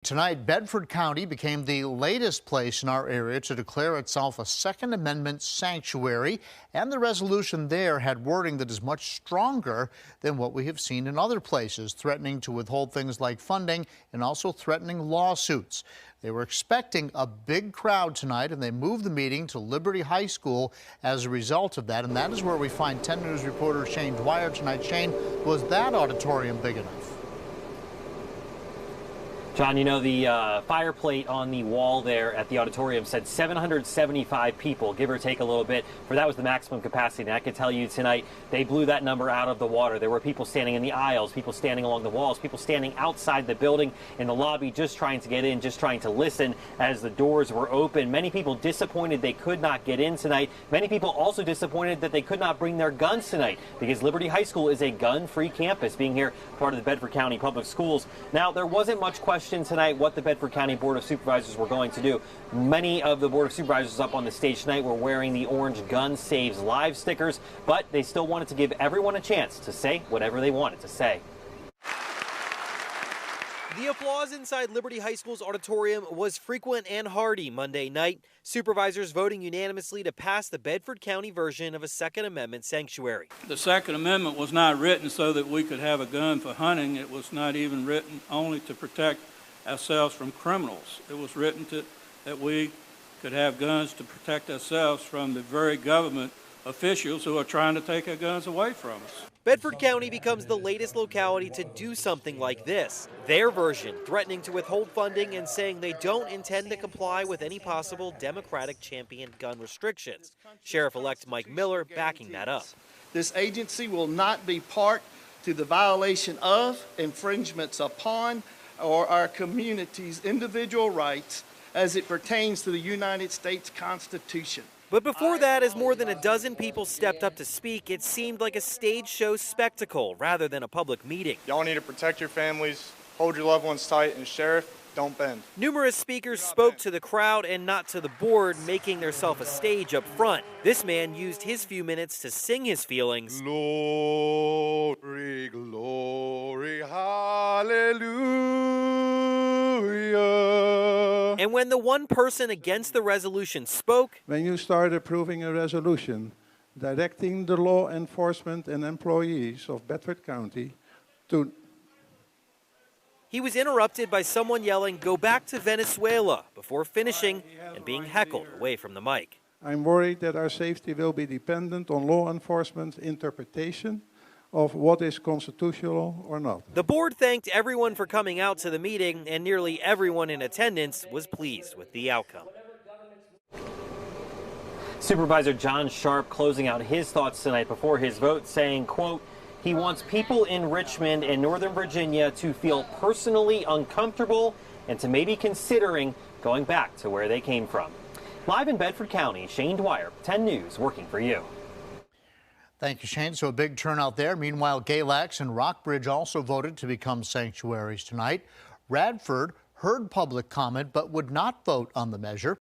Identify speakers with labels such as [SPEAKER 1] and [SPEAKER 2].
[SPEAKER 1] Tonight, Bedford County became the latest place in our area to declare itself a Second Amendment sanctuary, and the resolution there had wording that is much stronger than what we have seen in other places, threatening to withhold things like funding and also threatening lawsuits. They were expecting a big crowd tonight, and they moved the meeting to Liberty High School as a result of that, and that is where we find 10 News reporter Shane Dwyer tonight. Shane, was that auditorium big enough?
[SPEAKER 2] John, you know, the fire plate on the wall there at the auditorium said 775 people, give or take a little bit, for that was the maximum capacity. And I can tell you tonight, they blew that number out of the water. There were people standing in the aisles, people standing along the walls, people standing outside the building in the lobby just trying to get in, just trying to listen as the doors were open. Many people disappointed they could not get in tonight. Many people also disappointed that they could not bring their guns tonight, because Liberty High School is a gun-free campus, being here part of the Bedford County Public Schools. Now, there wasn't much question tonight what the Bedford County Board of Supervisors were going to do. Many of the Board of Supervisors up on the stage tonight were wearing the orange Gun Saves Lives stickers, but they still wanted to give everyone a chance to say whatever they wanted to say.
[SPEAKER 3] The applause inside Liberty High School's auditorium was frequent and hearty Monday night, supervisors voting unanimously to pass the Bedford County version of a Second Amendment sanctuary.
[SPEAKER 4] The Second Amendment was not written so that we could have a gun for hunting. It was not even written only to protect ourselves from criminals. It was written that we could have guns to protect ourselves from the very government officials who are trying to take our guns away from us.
[SPEAKER 3] Bedford County becomes the latest locality to do something like this. Their version threatening to withhold funding and saying they don't intend to comply with any possible Democratic championed gun restrictions. Sheriff-elect Mike Miller backing that up.
[SPEAKER 5] This agency will not be part to the violation of, infringements upon, or our community's individual rights as it pertains to the United States Constitution.
[SPEAKER 3] But before that, as more than a dozen people stepped up to speak, it seemed like a stage show spectacle rather than a public meeting.
[SPEAKER 6] Y'all need to protect your families, hold your loved ones tight, and Sheriff, don't bend.
[SPEAKER 3] Numerous speakers spoke to the crowd and not to the board, making themselves a stage up front. This man used his few minutes to sing his feelings.
[SPEAKER 6] Glory, glory, hallelujah.
[SPEAKER 3] And when the one person against the resolution spoke,
[SPEAKER 7] when you start approving a resolution directing the law enforcement and employees of Bedford County to...
[SPEAKER 3] He was interrupted by someone yelling, "Go back to Venezuela," before finishing and being heckled away from the mic.
[SPEAKER 7] I'm worried that our safety will be dependent on law enforcement's interpretation of what is constitutional or not.
[SPEAKER 3] The board thanked everyone for coming out to the meeting, and nearly everyone in attendance was pleased with the outcome.
[SPEAKER 2] Supervisor John Sharp closing out his thoughts tonight before his vote, saying, quote, he wants people in Richmond and Northern Virginia to feel personally uncomfortable and to maybe considering going back to where they came from. Live in Bedford County, Shane Dwyer, 10 News, working for you.
[SPEAKER 1] Thank you, Shane. So a big turnout there. Meanwhile, Galax and Rockbridge also voted to become sanctuaries tonight. Radford heard public comment but would not vote on the measure.